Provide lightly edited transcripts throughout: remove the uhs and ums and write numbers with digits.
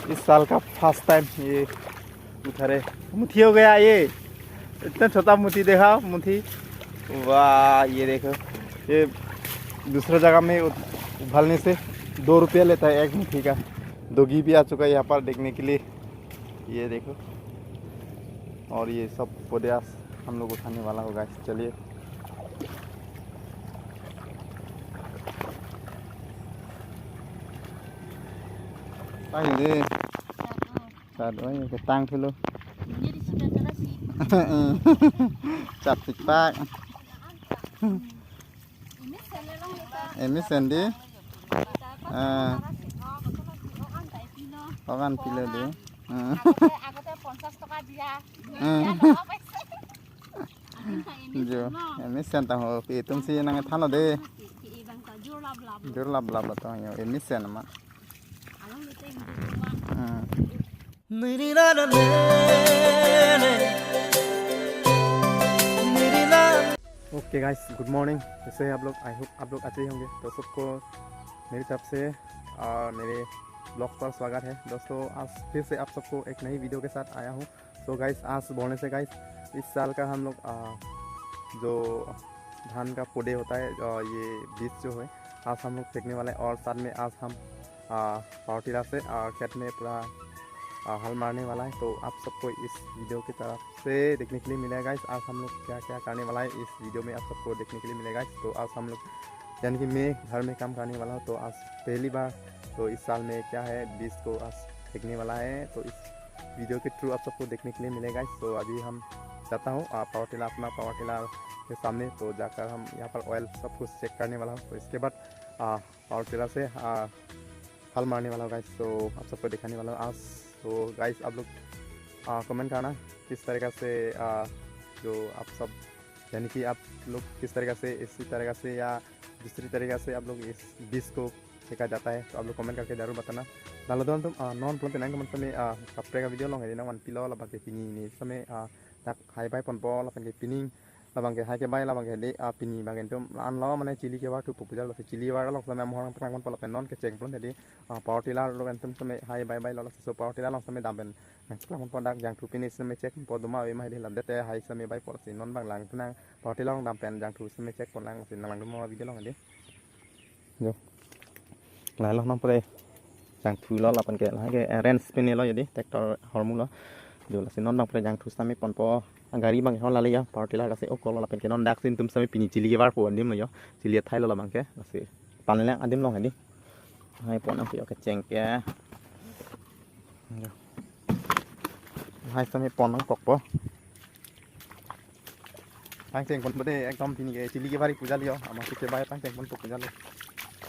इस साल का फर्स्ट टाइम ये उधर है। मुथी हो गया ये, इतना छोटा मुथी देखा मुथी। वाह ये देखो, ये दूसरा जगह में उबालने से 2 रुपया लेता है एक मुथी का। दोगी भी आ चुका है यहाँ पर देखने के लिए, ये देखो। और ये सब पौधे हम लोग उठाने वाला होगा। चलिए deh satu aja ketang dulu cantik pak ini sendi kan pilih deh jo ini sen tahu hitung sih nang thano deh jur lab atau ini sen mak. Okay guys, good morning. कैसे हैं आप लोग? I hope आप लोग अच्छे ही होंगे। तो सबको मेरी तरफ से मेरे ब्लॉग पर स्वागत है दोस्तों। आज फिर से आप सबको एक नई वीडियो के साथ आया हूँ। तो गाइस आज बोलने से गाइस इस साल का हम लोग जो धान का पौधे होता है ये बीज जो है आज हम लोग फेंकने वाले हैं। और साथ में आज हम पावर टिलर से खेत में पूरा हल मारने वाला है। तो आप सबको इस वीडियो की तरफ से देखने के लिए मिलेगा। आज हम लोग क्या क्या करने वाला है इस वीडियो में आप सबको देखने के लिए मिलेगा। तो आज हम लोग यानी कि मैं घर में काम करने वाला हूँ। तो आज पहली बार तो इस साल में क्या है बीज को आज फेंकने वाला है। तो इस वीडियो के थ्रू आप सबको देखने के लिए मिलेगा। तो अभी हम जाता हूँ पावर टिलर, अपना पावर टिलर के सामने। तो जाकर हम यहाँ पर ऑयल सब कुछ चेक करने वाला हूँ। तो इसके बाद पावर टिलर से हल मारने वाला हूँ गाइस। तो आप सबको दिखाने वाला हूँ आज। तो गाइस आप लोग कमेंट करना किस तरीक़ा से जो आप सब यानी कि आप लोग किस तरीक़ा से इसी तरीक़ा से या दूसरी तरीक़ा से आप लोग इस बीज को फेंका जाता है। तो आप लोग कमेंट करके ज़रूर बताना। lalu tuh non belum tenang teman-teman kapre video long ini nawan pilo lah pakai pini ini sampai tak hai bai ponpo lah pakai pining lah pakai hai ke bai lah pakai de pini pakai itu an lo mana cili ke waktu populer lah cili war lah sampai mohon perang pon lah non ke ceng pun tadi power tiller lo kan sampai hai bai lah so power tiller lah sampai dampen perang pon dak yang tu pini sampai cek pon duma we mai de lah dete hai sampai bai por si non bang lang tenang power tiller long dampen yang tu sampai cek pon lang si lang duma video long ini yo lah lo non pore yang thu lo là cái là cái range spin lo jadi tractor hormone lo जो là non bang pada yang thu sami ponpo gari bang ho la le ya power tiller ka se okol la pen ke non dak sin tum sami pini chili war po andim lo yo chili thai lo la bang ke se pan le adim lo hadi hai pon ang pio ke cheng ke hai sami pon ang kok po tang cheng pon bode ekdom pini ke chili ke bari puja liyo ama ke bai tang cheng pon po puja lo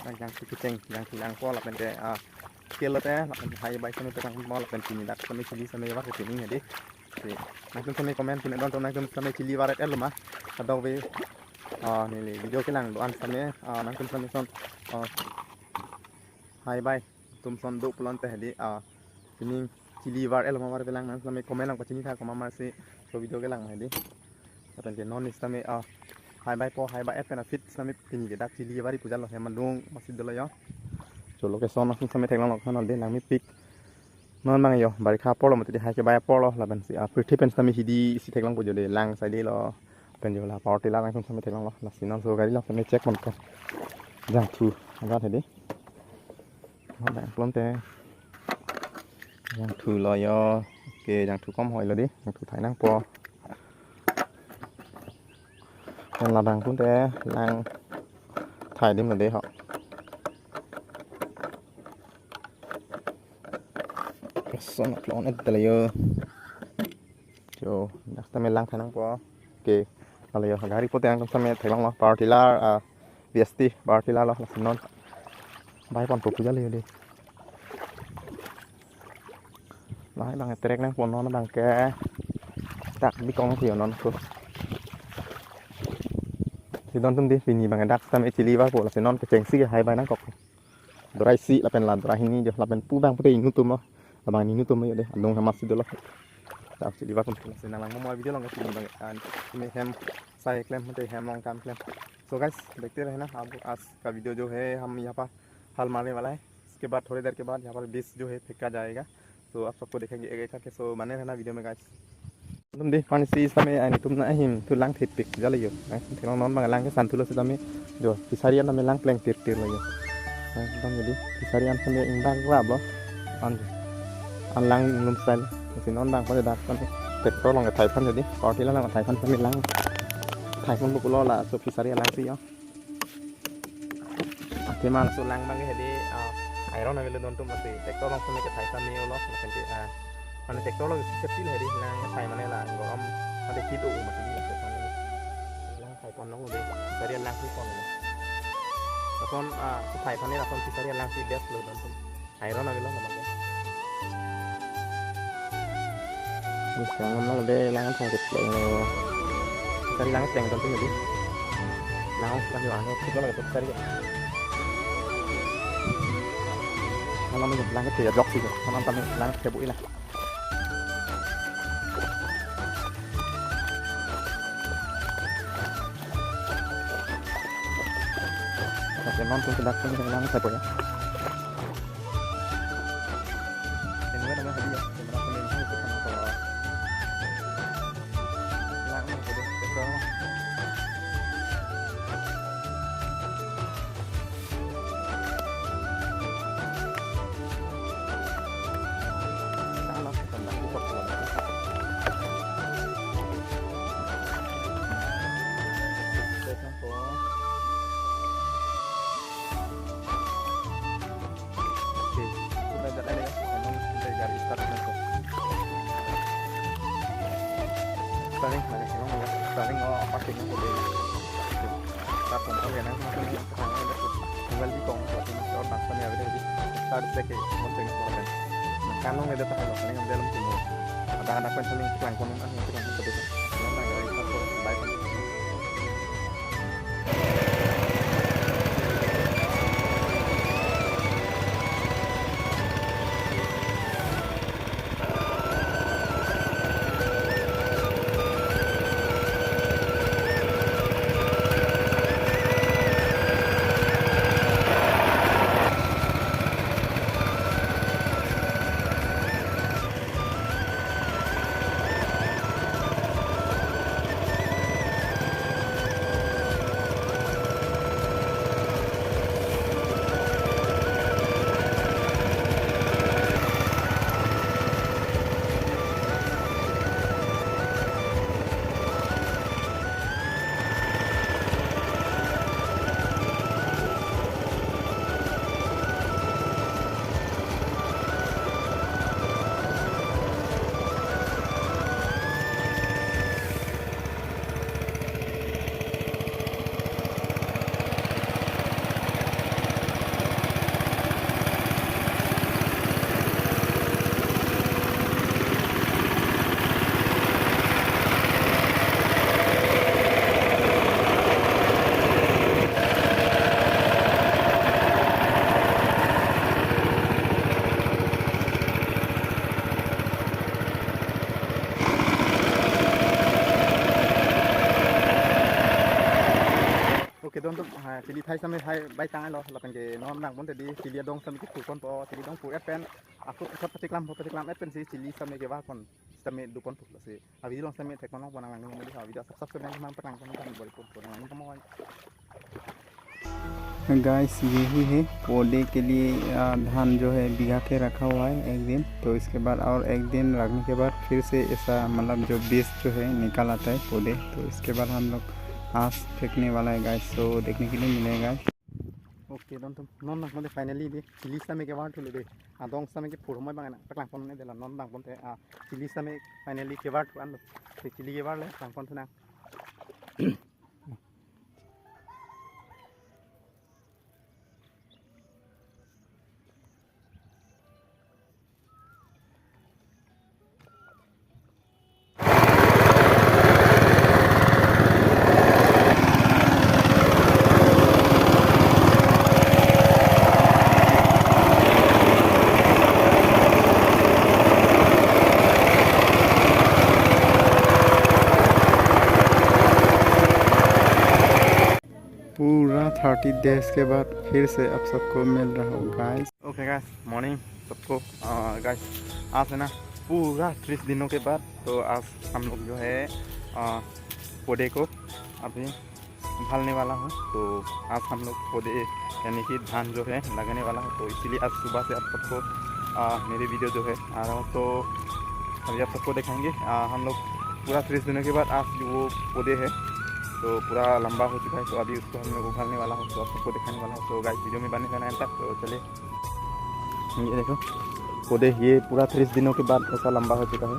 tang yang ke cheng yang thu yang po la pen ke kilo teh hai bai sampai perang mal pen pini dak sampai chili sampai war pini jadi nanti sampai komen pun don nanti sampai chili waret el mah atau we ni video ke lang doan sampai nanti sampai son hai bai tum son do pulon teh di pini chili war el mah war ke lang nanti sampai komen lang pacini tha koma mar se so video ke lang di pen ke non sampai hai bai po hai bai et pen fit sampai pini ke dak chili wari puja lo heman dong masih dulu ya chỗ location nó không xem thấy nó không để làm mic nó mang nhiều bài khá polo mà thì hai cái bài polo là bạn sẽ pretty pen xem đi sẽ thấy nó bây giờ để lang sai đi lo pen giờ là power tiller lang không xem thấy nó là xin nó số cái đó xem check một cái dạng thu ra thế đi nó đang plon thế dạng thu lo yo ok dạng thu com hỏi lo đi dạng thu thái năng po nên là đang plon thế lang thái đêm là để họ son plon et telayo jo dak sampai lang thanang po oke telayo gari po tang sampai thalang lo power tiller VST power tiller lo non bai pon po puja le đi nói bằng trek nang pon nó bằng cái tak bi kong thiểu non ko thì don tum đi pini bằng dak sampai chili wa po la non ke cheng si hai bai nang kok dry si la pen la dry ini jo la pen pu bang putih nutum lo abang ini tuh ya deh andong sama masih dulu tak sih diwakun senang lang mau video long ke sini bang ini ham saya klaim nanti ham long काम klaim so guys देखते रहना आप आज का video जो है हम यहाँ पर हल मारने वाला है। इसके बाद थोड़ी देर के बाद यहाँ पर बीज जो है फेंका जाएगा। तो आप सबको देखेंगे एक एक करके, सो बने रहना वीडियो में गाइस। तुम देख पानी सी समय आने तुम ना हिम तो लांग थित पिक जले यो थेलों नॉन बंग लांग के संतुलो से तमें जो फिसारियान तमें लांग प्लेंग तिर तिर लयो एकदम jadi फिसारियान समय इंबाग Wahab an lang num style thì nó đang có thể đạt con tết có lòng cái thái phân rồi đi có thì là lòng thái phân cho mình lang thái phân bụng lo là số phi sari lang gì đó thì mà số lang mang cái hệ đi iron này lên đồn tụm là gì tết có lòng cái thái phân nhiều lo là cái gì còn tết có lòng cái tí là đi lang thái mà này là gồm nó để khí tụ mà cái gì lang thái phân nó cũng đi sari lang phi phân này còn thái phân này là con phi sari lang phi best lên đồn tụm iron này lên là bằng sekarang memang udah langan sangkut yang cari langan yang tentu jadi langan kan yang aneh kita lagi cari kalau mình langan thì dọc gì còn ăn tầm langan theo bụi này cái non cũng đặt cái langan theo bụi starting pasti nó cũng tập cũng có cái nó tinggal di kong waktu masih orang sana ada di start deke mungkin orang kan lo ngeda tak lo kan yang dalam timur ada kan saling kelang konon kan yang kelang itu betul memang ya itu baik. Oke don tuh cili thai sampai thai baik tangan loh lapan ke non nang pun tadi cili dong sampai kita pun po cili dong pu pen aku ikut petiklam pen sih cili sampai ke wakon sampai dupon tuh sih habis long sampai tek manong panang langgung jadi habis sab sebenarnya memang perang kan boleh pun lang kamu guys यही है पौधे के लिए धान जो है भिगा के रखा हुआ है एक दिन, तो इसके बाद और एक दिन रखने के बाद फिर से ऐसा मतलब जो बीज जो है निकल आता है पौधे, तो इसके बाद हम लोग आज फेंकने वाला है गाइस, तो देखने के लिए मिलेगा। Okay don tuh non nak mode finally deh cili sampai ke waktu deh adong sampai ke pur mau bangan tak langkon ini adalah non bang pun teh cili sampai finally ke waktu anu cili ke waktu langkon tuh nang पूरा 30 days के बाद फिर से आप सबको मिल रहा हूँ guys. Okay guys morning सबको। गाइस आज है ना पूरा 30 दिनों के बाद, तो आज हम लोग जो है पौधे को अभी संभालने वाला हूँ। तो आज हम लोग पौधे यानी कि धान जो है लगाने वाला है, तो इसीलिए आज सुबह से आप सबको मेरी वीडियो जो है आ रहा हूँ। तो अभी आप सबको दिखाएंगे हम लोग पूरा 30 दिनों के बाद आज वो पौधे है तो पूरा लंबा हो चुका है, तो अभी उसको हम लोग उखाड़ने वाला हूँ, तो आप सबको दिखाने वाला हूँ। तो गाइस वीडियो में बने रहना है तक। तो चलिए, ये देखो पौधे ये पूरा 30 दिनों के बाद ऐसा लंबा हो चुका है,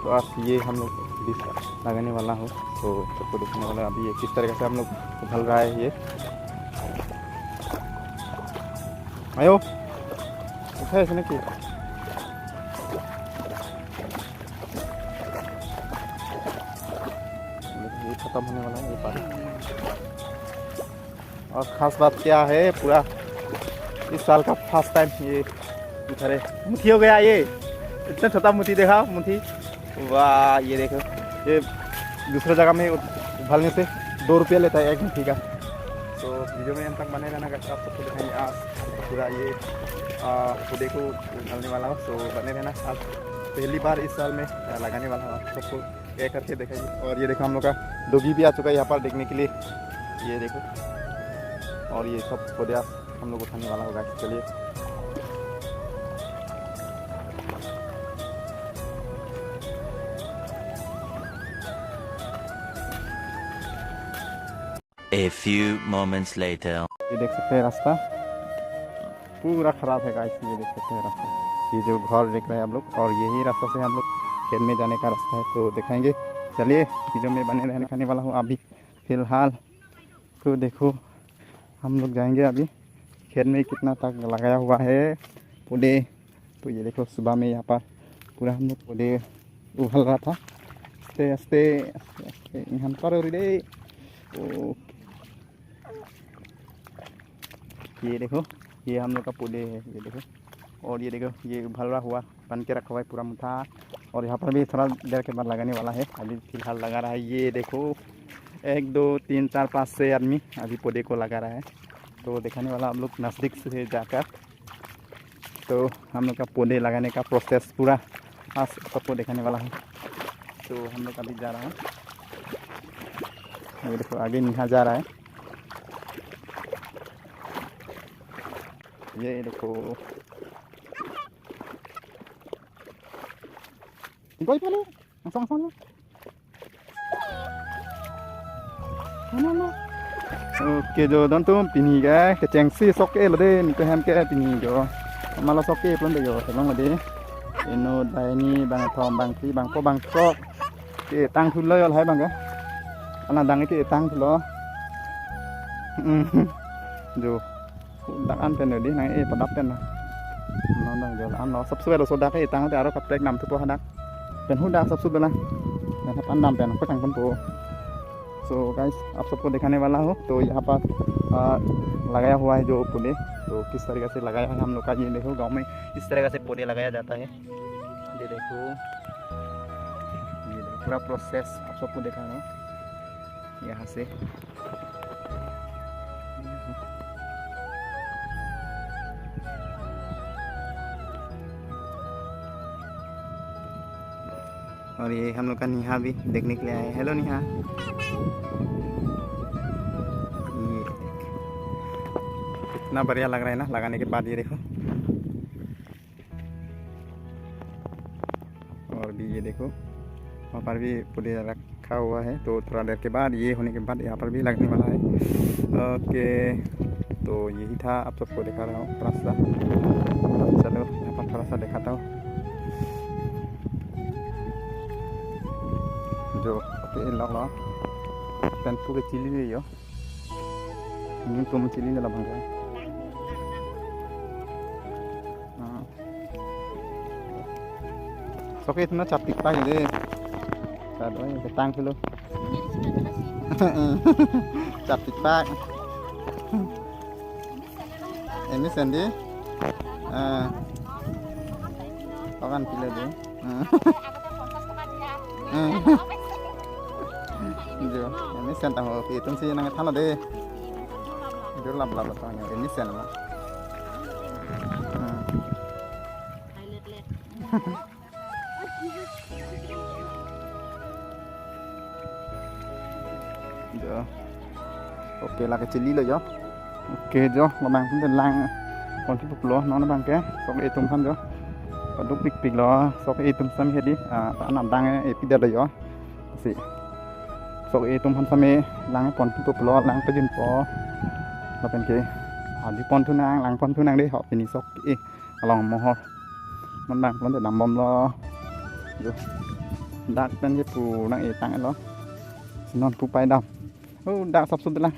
तो आज ये हम लोग बीज लगाने वाला हूँ, तो सबको दिखाने वाला। अभी ये किस तरीके से हम लोग उछल रहा है ये। आयो उठा है इसने की ये खत्म होने वाला है ये पानी। और ख़ास बात क्या है, पूरा इस साल का फर्स्ट टाइम ये इधर मुठी हो गया। ये इतना छोटा मुठी देखा मुठी, वाह ये देखो, ये दूसरे जगह में उबालने से 2 रुपये लेता है 1 मुठी का। तो वीडियो में अंत तक बने रहना, अगर आप सबको दिखाएंगे आज पूरा ये पौधे को उबालने वाला हो, तो बने रहना। आज पहली बार इस साल में लगाने वाला हूँ, आप सबको क्या करके दिखाइए। और ये देखो हम लोग का डोगी भी आ चुका है यहाँ पर देखने के लिए, ये देखो। और ये सब पौधे हम लोग उठाने वाला होगा। चलिए A few moments later. ये देख सकते हैं रास्ता पूरा खराब है गाइस, ये देख सकते हैं रास्ता, ये जो घर देख रहे हैं आप लोग, और यही रास्ता से हम लोग खेत में जाने का रास्ता है, तो दिखाएंगे। चलिए वीडियो में बने रहने खाने वाला हूँ। अभी फ़िलहाल तो देखो हम लोग जाएंगे अभी खेत में, कितना तक लगाया हुआ है पौधे। तो ये देखो सुबह में यहाँ पर पूरा हम लोग पौधे उगल रहा था, आस्ते आस्ते आस्ते आस्ते यहाँ पर दे। ये देखो ये हम लोग का पौधे है, ये देखो। और ये देखो ये उभला हुआ बन के रखा हुआ है पूरा मुठा। और यहाँ पर भी थोड़ा देर के बाद लगाने वाला है, अभी फ़िलहाल लगा रहा है। ये देखो 1 2 3 4 5 6 आदमी अभी पौधे को लगा रहा है, तो दिखाने वाला हम लोग नज़दीक से जाकर। तो हम लोग का पौधे लगाने का प्रोसेस पूरा आज सबको दिखाने वाला है। तो हम लोग अभी जा रहा है, ये देखो आगे निहा जा रहा है, ये देखो। Oke jo don tum pini ga ke chengsi soke lo de ni ko ham ke pini jo malo soke pun de jo tolong lo de eno dai ni bang thom bang ti bang ko bang sok ke tang thun lo hai bang ga ana dang ke tang thun lo jo dak an pen di nang e padap pen na nó đang giờ ăn nó sắp xưa là số đá cái tăng cái áo cặp nằm thứ hai đá pen hút đá sắp xưa là tháp ăn nằm pen có thằng con bộ। So guys आप सबको दिखाने वाला हूँ। तो यहाँ पर लगाया हुआ है जो पौधे, तो किस तरीके से लगाया है हम लोग का। ये देखो गांव में इस तरीके से पौधे लगाया जाता है, ये देखो पूरा प्रोसेस आप सबको दिखा रहा हूँ यहाँ से। और ये हम लोग का निहा भी देखने के लिए आए। हेलो निहा, ये कितना बढ़िया लग रहा है ना लगाने के बाद, ये देखो। और भी ये देखो वहाँ पर भी पौधे रखा हुआ है, तो थोड़ा देर के बाद ये होने के बाद यहाँ पर भी लगने वाला है। ओके तो यही था, आप सबको दिखा रहा हूँ थोड़ा सा। चलो यहाँ पर थोड़ा सा दिखाता हूँ जो lọc đó dan tu cái chili này yo những tôm chili là bằng cái sau khi nó chặt tịt tay đi chặt đó cái tăng thôi luôn chặt tịt tay em biết xem đi có ăn chili đi जो ini sen tahu itu sih nang thana de जो लब लब तो ini sen lah Được. Ok là cái chili rồi đó. Ok jo, là bằng cũng tên lang còn cái phục lo nó bằng cái sau cái tung thân jo còn lúc big big lo sau cái tung sam hết đi ta nằm đang cái pida rồi jo si sau cái tung thân sam lang cái còn cái phục lo lang cái dân po là bên cái đi pon thu nang lang pon thu nang đi họ bên sau cái lòng mò ho nó bằng vấn đề nằm bom lo jo đặt bên cái phù đang tăng đó non phù bay đầm đã sắp xuống tới lang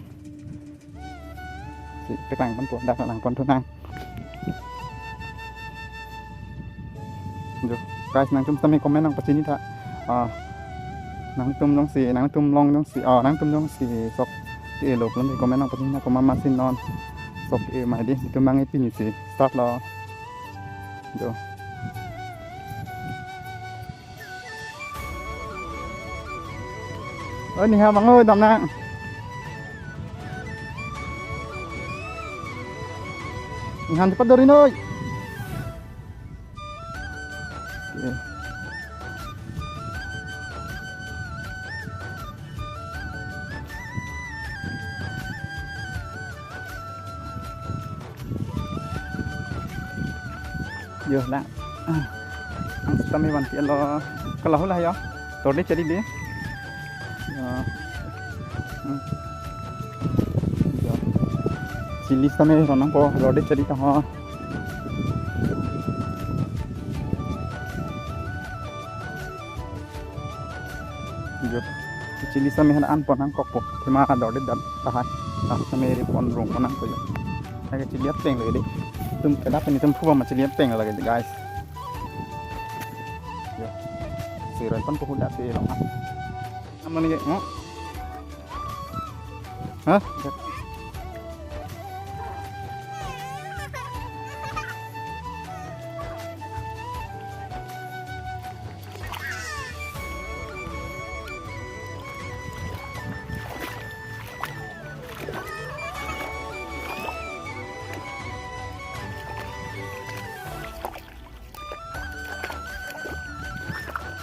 cái làng con tuột đặt là làng con thôn nang được guys nang tum tami comment nang pacini tha nang tum long si nang tum long long si nang tum long si sok ti lok lam comment nang pacini ko mama sin non sok mai di tum mang ipini si start lo do ni ha mang ơi đầm nang Ihan cepat dari noi. Giờ là kami bantu lo kalau lah ya. Tadi jadi dia. Chili kami ronang po rode jadi tahu. Chili kami hendak anpon nang kok po. Cuma rode dan tahan. Kami repon rong nang po. Cái chili ấp teng rồi đi. Tum cái đáp này tum phua mà chili ấp teng là cái guys. Sih repon po udah sih long. Aman ni, hah?